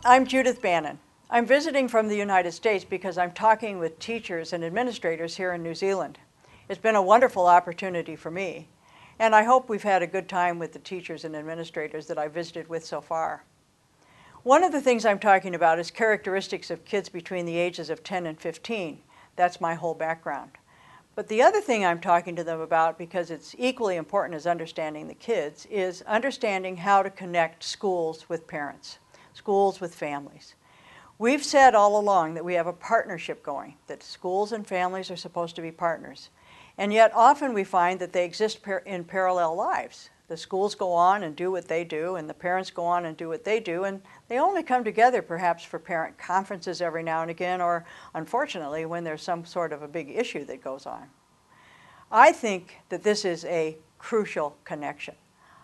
I'm Judith Bannon. I'm visiting from the United States because I'm talking with teachers and administrators here in New Zealand. It's been a wonderful opportunity for me, and I hope we've had a good time with the teachers and administrators that I visited with so far. One of the things I'm talking about is characteristics of kids between the ages of 10 and 15. That's my whole background. But the other thing I'm talking to them about, because it's equally important as understanding the kids, is understanding how to connect schools with parents, schools with families. We've said all along that we have a partnership going, that schools and families are supposed to be partners. And yet often we find that they exist in parallel lives. The schools go on and do what they do, and the parents go on and do what they do, and they only come together perhaps for parent conferences every now and again, or unfortunately when there's some sort of a big issue that goes on. I think that this is a crucial connection.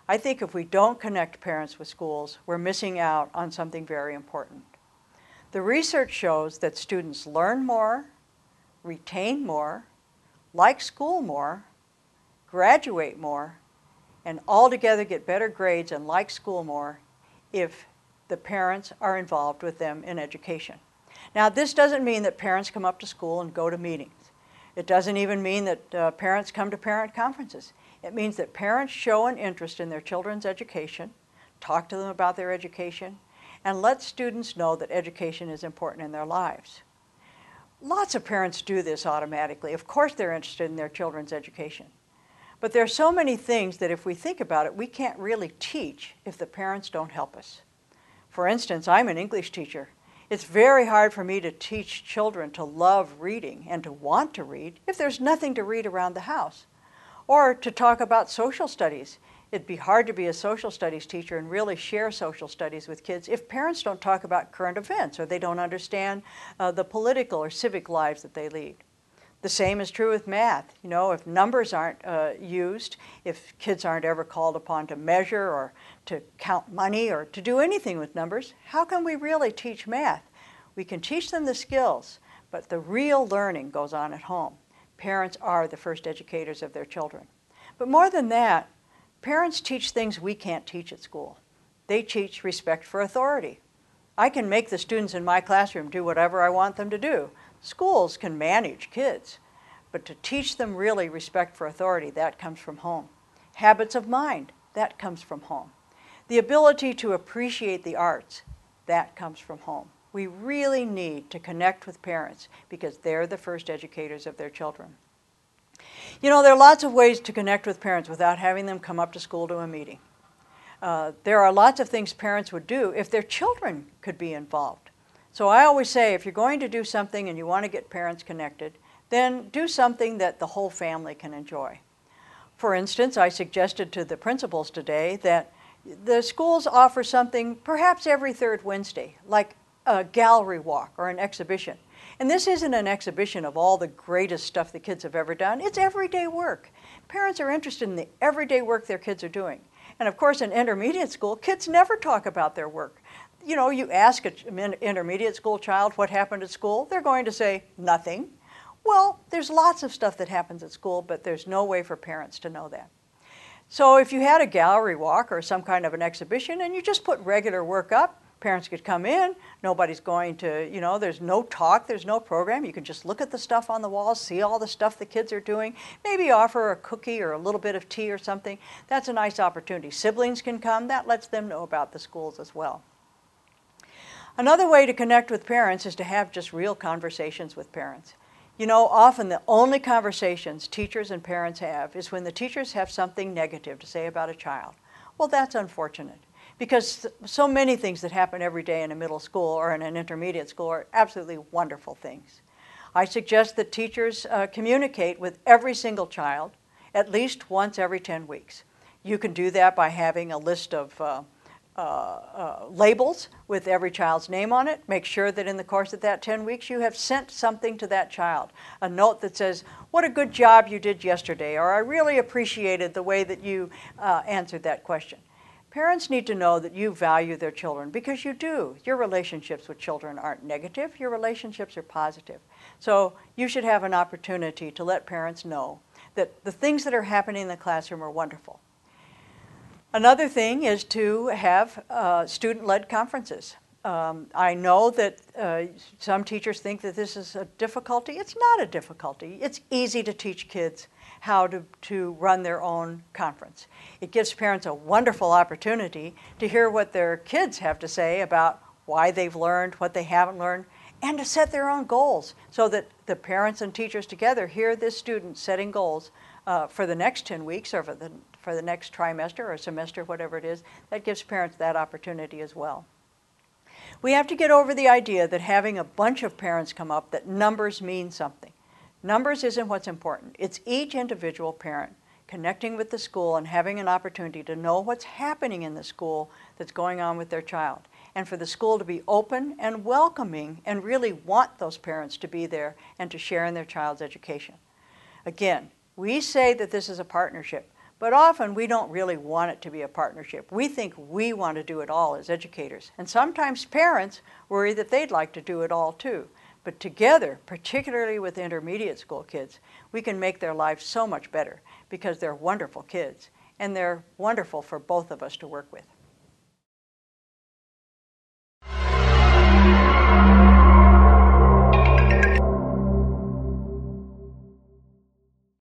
I think if we don't connect parents with schools, we're missing out on something very important. The research shows that students learn more, retain more, like school more, graduate more, and altogether get better grades and like school more if the parents are involved with them in education. Now, this doesn't mean that parents come up to school and go to meetings. It doesn't even mean that parents come to parent conferences. It means that parents show an interest in their children's education, talk to them about their education, and let students know that education is important in their lives. Lots of parents do this automatically. Of course they're interested in their children's education. But there are so many things that if we think about it, we can't really teach if the parents don't help us. For instance, I'm an English teacher. It's very hard for me to teach children to love reading and to want to read if there's nothing to read around the house. Or to talk about social studies. It'd be hard to be a social studies teacher and really share social studies with kids if parents don't talk about current events or they don't understand the political or civic lives that they lead. The same is true with math. You know, if numbers aren't used, if kids aren't ever called upon to measure or to count money or to do anything with numbers, how can we really teach math? We can teach them the skills, but the real learning goes on at home. Parents are the first educators of their children. But more than that, parents teach things we can't teach at school. They teach respect for authority. I can make the students in my classroom do whatever I want them to do. Schools can manage kids, but to teach them really respect for authority, that comes from home. Habits of mind, that comes from home. The ability to appreciate the arts, that comes from home. We really need to connect with parents because they're the first educators of their children. You know, there are lots of ways to connect with parents without having them come up to school to a meeting. There are lots of things parents would do if their children could be involved. So I always say, if you're going to do something and you want to get parents connected, then do something that the whole family can enjoy. For instance, I suggested to the principals today that the schools offer something perhaps every third Wednesday, like a gallery walk or an exhibition. And this isn't an exhibition of all the greatest stuff the kids have ever done. It's everyday work. Parents are interested in the everyday work their kids are doing. And of course, in intermediate school, kids never talk about their work. You know, you ask an intermediate school child what happened at school, they're going to say nothing. Well, there's lots of stuff that happens at school, but there's no way for parents to know that. So if you had a gallery walk or some kind of an exhibition and you just put regular work up, parents could come in, nobody's going to, you know, there's no talk, there's no program. You can just look at the stuff on the walls, see all the stuff the kids are doing, maybe offer a cookie or a little bit of tea or something. That's a nice opportunity. Siblings can come, that lets them know about the schools as well. Another way to connect with parents is to have just real conversations with parents. You know, often the only conversations teachers and parents have is when the teachers have something negative to say about a child. Well, that's unfortunate because so many things that happen every day in a middle school or in an intermediate school are absolutely wonderful things. I suggest that teachers communicate with every single child at least once every 10 weeks. You can do that by having a list of labels with every child's name on it. Make sure that in the course of that 10 weeks you have sent something to that child. A note that says, what a good job you did yesterday, or I really appreciated the way that you answered that question. Parents need to know that you value their children because you do. Your relationships with children aren't negative, your relationships are positive. So you should have an opportunity to let parents know that the things that are happening in the classroom are wonderful. Another thing is to have student-led conferences. I know that some teachers think that this is a difficulty. It's not a difficulty. It's easy to teach kids how to run their own conference. It gives parents a wonderful opportunity to hear what their kids have to say about why they've learned, what they haven't learned, and to set their own goals so that the parents and teachers together hear this student setting goals for the next 10 weeks or for the next trimester or semester, whatever it is. That gives parents that opportunity as well. We have to get over the idea that having a bunch of parents come up, that numbers mean something. Numbers isn't what's important. It's each individual parent connecting with the school and having an opportunity to know what's happening in the school that's going on with their child. And for the school to be open and welcoming and really want those parents to be there and to share in their child's education. Again, we say that this is a partnership, but often we don't really want it to be a partnership. We think we want to do it all as educators. And sometimes parents worry that they'd like to do it all too. But together, particularly with intermediate school kids, we can make their lives so much better because they're wonderful kids and they're wonderful for both of us to work with.